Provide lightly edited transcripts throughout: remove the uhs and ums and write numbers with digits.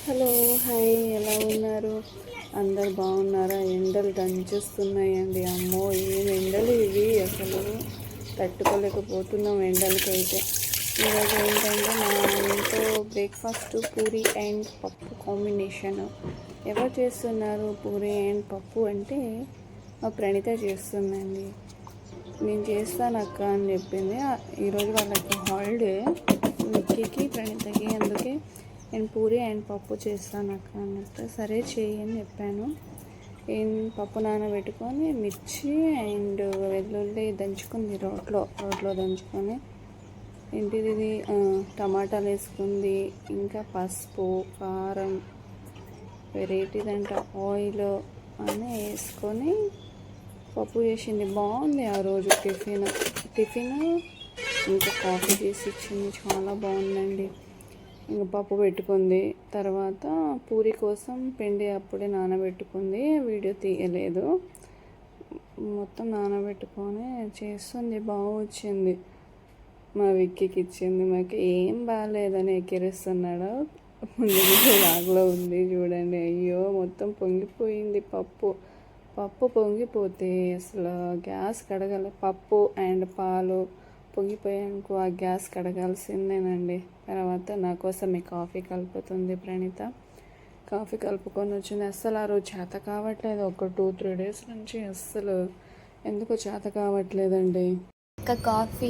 Hello, hi, ఎలా ఉన్నారు? అందరు బాగున్నారా? ఎండలు దంచేస్తున్నాయండి. అమ్మో, ఏం ఎండలు ఇవి! అసలు తట్టుకోలేకపోతున్నాం ఎండలకైతే. ఈరోజు ఏంటంటే మా ఇంట్లో బ్రేక్ఫాస్ట్ పూరి అండ్ పప్పు కాంబినేషన్. ఎవరు చేస్తున్నారు పూరి అండ్ పప్పు అంటే మా ప్రణిత చేస్తుందండి. నేను చేస్తాను అక్క అని చెప్పింది. ఈరోజు వాళ్ళకి హాలిడే, విక్కీకి ప్రణితకి. అందుకే నేను పూరి అండ్ పప్పు చేస్తాను అక్క అని చెప్తే సరే చేయి అని చెప్పాను. పప్పు నానబెట్టుకొని మిర్చి అండ్ వెల్లుల్లి దంచుకుంది, రోట్లో దంచుకొని ఏంటిది టమాటాలు వేసుకుంది. ఇంకా పసుపు, కారం, వెరైటీదంట ఆయిల్ అని వేసుకొని పప్పు చేసింది. బాగుంది ఆ రోజు టిఫిన్ ఇంకా కాఫీ చేసి ఇచ్చింది. చాలా బాగుందండి. ఇంకా పప్పు పెట్టుకుంది. తర్వాత పూరి కోసం పిండి అప్పుడే నానబెట్టుకుంది. వీడియో తీయలేదు. మొత్తం నానబెట్టుకొని చేస్తుంది. బాగా వచ్చింది. మా విక్కీకి ఇచ్చింది. మాకు ఏం బాగాలేదని ఎక్కిరిస్తున్నాడు. ముందు లాగ్లో ఉంది చూడండి. అయ్యో, మొత్తం పొంగిపోయింది పప్పు పొంగిపోతే అసలు గ్యాస్ కడగాలి. పప్పు అండ్ పాలు పొంగిపోయానుకో ఆ గ్యాస్ కడగాల్సిందేనండి. తర్వాత నా కోసం ఈ కాఫీ కలుపుతుంది ప్రణిత. కాఫీ కలుపుకొని వచ్చింది. అస్సలు ఆ రోజు చేత కావట్లేదు. ఒక 2-3 డేస్ నుంచి అస్సలు ఎందుకో చేత కావట్లేదండి. ఇంకా కాఫీ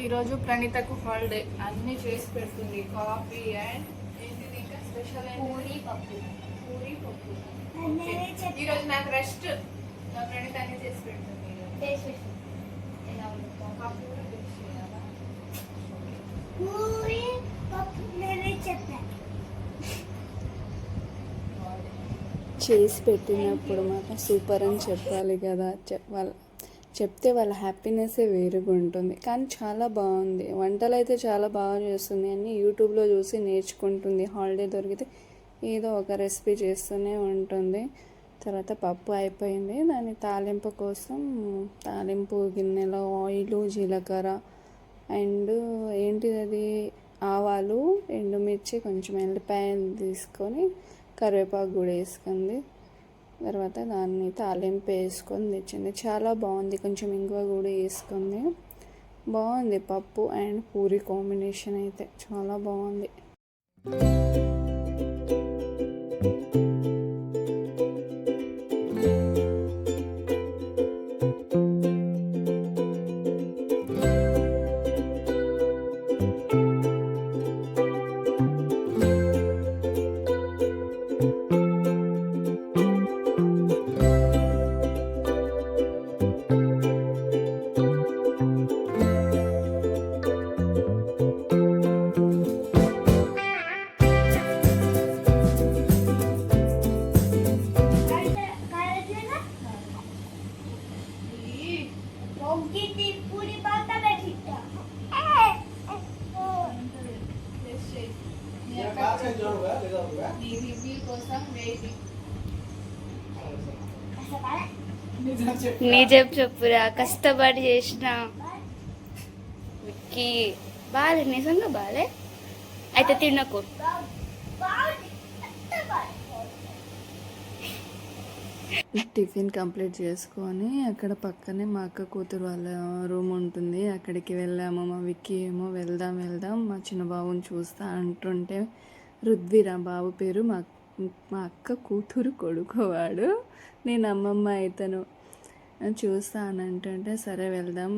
ఈరోజు ప్రణితకు హాలిడే, అన్నీ చేసి పెడుతుంది. కాఫీ అండ్ ఏంటిది ఇంకా స్పెషల్ పూరి పప్పు. ఈరోజు నాకు రెస్ట్. నా ప్రణిత అన్నీ చేసి పెడుతుంది. చేసి పెట్టినప్పుడు మాత్రం సూపర్ అని చెప్పాలి కదా. చెప్తే వాళ్ళ హ్యాపీనెస్సే వేరుగా ఉంటుంది. కానీ చాలా బాగుంది. వంటలు అయితే చాలా బాగా చేస్తుంది. అన్నీ యూట్యూబ్లో చూసి నేర్చుకుంటుంది. హాలిడే దొరికితే ఏదో ఒక రెసిపీ చేస్తూనే ఉంటుంది. తర్వాత పప్పు అయిపోయింది. దాని తాలింపు కోసం తాలింపు గిన్నెలో ఆయిల్, జీలకర్ర అండ్ ఏంటిది అది ఆవాలు, ఎండుమిర్చి, కొంచెం ఎల్లిపాయలు తీసుకొని కరివేపాకు కూడా వేసుకుంది. తర్వాత దాన్ని తాలింపు వేసుకొని తెచ్చింది. చాలా బాగుంది. కొంచెం ఇంగువ కూడా వేసుకుంది. బాగుంది. పప్పు అండ్ పూరి కాంబినేషన్ అయితే చాలా బాగుంది. నిజం చెప్పురా, కష్టపడి చేసిన విక్కీ బాలే, నిజంగా బాలే. అయితే తినకు. టిఫిన్ కంప్లీట్ చేసుకొని అక్కడ పక్కనే మా అక్క కూతురు వాళ్ళ రూమ్ ఉంటుంది. అక్కడికి వెళ్ళాము. మా విక్కీ ఏమో వెళ్దాం మా చిన్న బాబుని చూస్తా అంటుంటే, రుద్వీర బాబు పేరు. మా అక్క కూతురు కొడుకోవాడు. నేను అమ్మమ్మ అయితను. చూస్తా అని అంటుంటే సరే వెళ్దాం,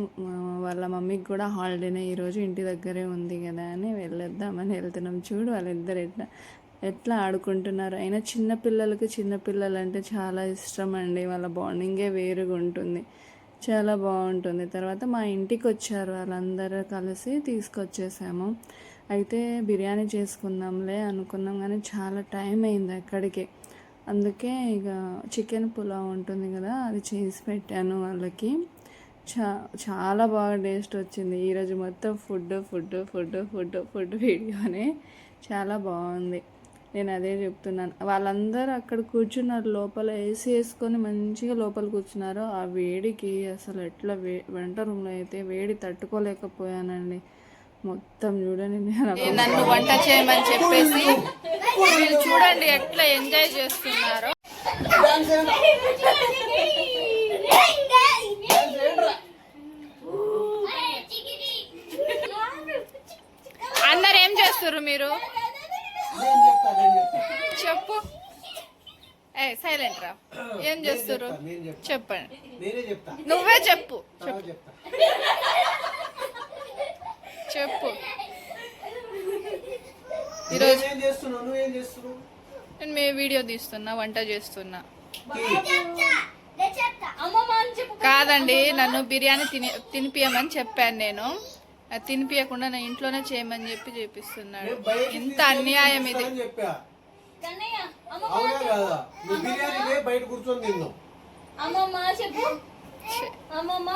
వాళ్ళ మమ్మీకి కూడా హాలిడేనే ఈరోజు, ఇంటి దగ్గరే ఉంది కదా అని వెళ్ళొద్దామని వెళ్తున్నాం. చూడు వాళ్ళిద్దరు ఎట్లా ఆడుకుంటున్నారు. అయినా చిన్నపిల్లలు అంటే చాలా ఇష్టం అండి. వాళ్ళ బాండింగే వేరుగా ఉంటుంది. చాలా బాగుంటుంది. తర్వాత మా ఇంటికి వచ్చారు వాళ్ళందరూ కలిసి తీసుకొచ్చేసాము. అయితే బిర్యానీ చేసుకుందాంలే అనుకున్నాం కానీ చాలా టైం అయింది అక్కడికి. అందుకే ఇక చికెన్ పులావ్ ఉంటుంది కదా, అది చేసి పెట్టాను వాళ్ళకి. చాలా బాగా టేస్ట్ వచ్చింది. ఈరోజు మొత్తం ఫుడ్ వీడియోనే. చాలా బాగుంది. నేను అదే చెప్తున్నాను. వాళ్ళందరూ అక్కడ కూర్చున్నారు, లోపల ఏసీ వేసుకొని మంచిగా లోపల కూర్చున్నారు. ఆ వేడికి అసలు ఎట్లా వంట రూమ్లో అయితే వేడి తట్టుకోలేకపోయానండి. మొత్తం చూడండి నేను నన్ను వంట చేయమని చెప్పేసి మీరు చూడండి ఎట్లా ఎంజాయ్ చేస్తున్నారు. అందరు ఏం చేస్తున్నారు మీరు? చెప్పు. సైలెంట్ రా. ఏం చేస్తున్నారు చెప్పండి. నువ్వే చెప్పు. చెప్పు. ఈరోజు నేను మీ వీడియో తీస్తున్నా, వంట చేస్తున్నా. కాదండి, నన్ను బిర్యానీ తినిపియమని చెప్పాను. నేను తినిపియకుండా నా ఇంట్లోనే చేయమని చెప్పి చేపిస్తున్నాడు. ఇంత అన్యాయం ఇది.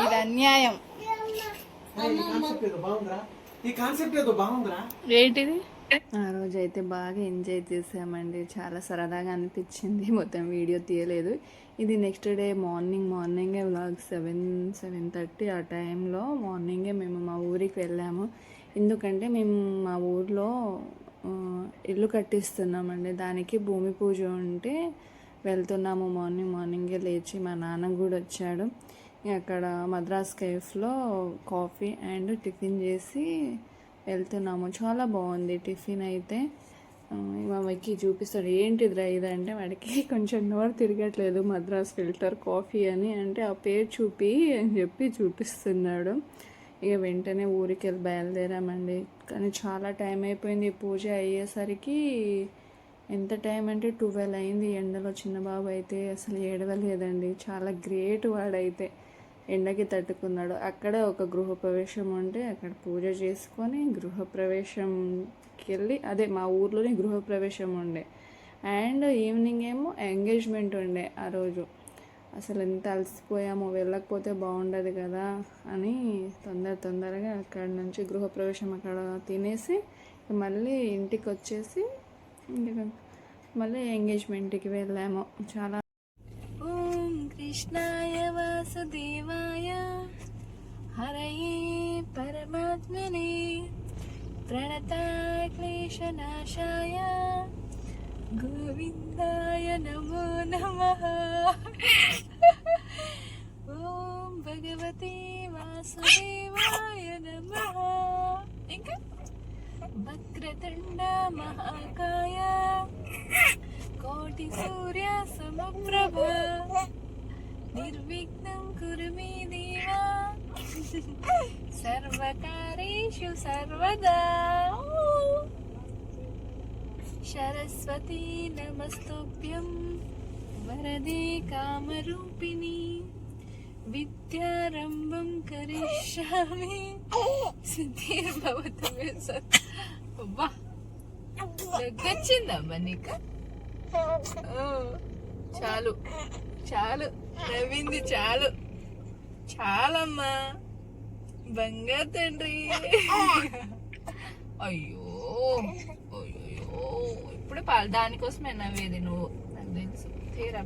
ఇది అన్యాయం. ఏంటిది? ఆ రోజు అయితే బాగా ఎంజాయ్ చేసామండి, చాలా సరదాగా అనిపించింది. మొత్తం వీడియో తీయలేదు. ఇది నెక్స్ట్ డే మార్నింగే వ్లాగ్ 7:30 ఆ టైంలో మార్నింగే మేము మా ఊరికి వెళ్ళాము. ఎందుకంటే మేము మా ఊర్లో ఇల్లు కట్టిస్తున్నామండి, దానికి భూమి పూజ ఉంటే వెళ్తున్నాము. మార్నింగే లేచి మా నాన్న కూడా వచ్చాడు. అక్కడ మద్రాస్ కేఫ్లో కాఫీ అండ్ టిఫిన్ చేసి వెళ్తున్నాము. చాలా బాగుంది టిఫిన్ అయితే. మామకి చూపిస్తాడు, ఏంటిదిరా ఇదంటే వాడికి కొంచెం నోరు తిరగట్లేదు. మద్రాస్ ఫిల్టర్ కాఫీ అని అంటే ఆ పేరు చూపి అని చెప్పి చూపిస్తున్నాడు. ఇక వెంటనే ఊరికి వెళ్ళి బయలుదేరామండి. కానీ చాలా టైం అయిపోయింది. పూజ అయ్యేసరికి ఎంత టైం అంటే 12 అయింది. ఎండలో చిన్నబాబు అయితే అసలు ఏడవలేదండి. చాలా గ్రేట్ వాడైతే, ఎండకి తట్టుకున్నాడు. అక్కడ ఒక గృహప్రవేశం ఉంటే అక్కడ పూజ చేసుకొని గృహప్రవేశంకి వెళ్ళి, అదే మా ఊర్లోనే గృహప్రవేశం ఉండే అండ్ ఈవినింగ్ ఏమో ఎంగేజ్మెంట్ ఉండే. ఆ రోజు అసలు ఎంత అలసిపోయామో, వెళ్ళకపోతే బాగుండదు కదా అని తొందరగా అక్కడ నుంచి గృహప్రవేశం అక్కడ తినేసి మళ్ళీ ఇంటికి వచ్చేసి మళ్ళీ ఎంగేజ్మెంట్కి వెళ్ళాము. చాలా ఓం కృష్ణాయ వాసుదేవాయ హరయే పరమాత్మనే ప్రణతాయ క్లేశనాశాయ గోవిందాయ నమో నమః. ఓం భగవతే వాసుదేవాయ నమః. ఇంకా వక్రతుండ మహాకాయ కోటి సూర్య సమప్రభ నిర్విఘ్నం కురు మే దేవా సర్వకార్యేషు సర్వదా. సరస్వతీ నమస్తుభ్యం వరదే కామరూపిణి విద్యారంభం కరిష్యామి సిద్ధిర్భవతు మే సత్. అబ్బా దగ్గొచ్చిందమ్మా నీకు. చాలు నవ్వింది చాలమ్మా బంగారు తండ్రి. అయ్యో ఇప్పుడే పాలు దానికోసమే నవ్వేది నువ్వు, నాకు తెలుసు. తీరా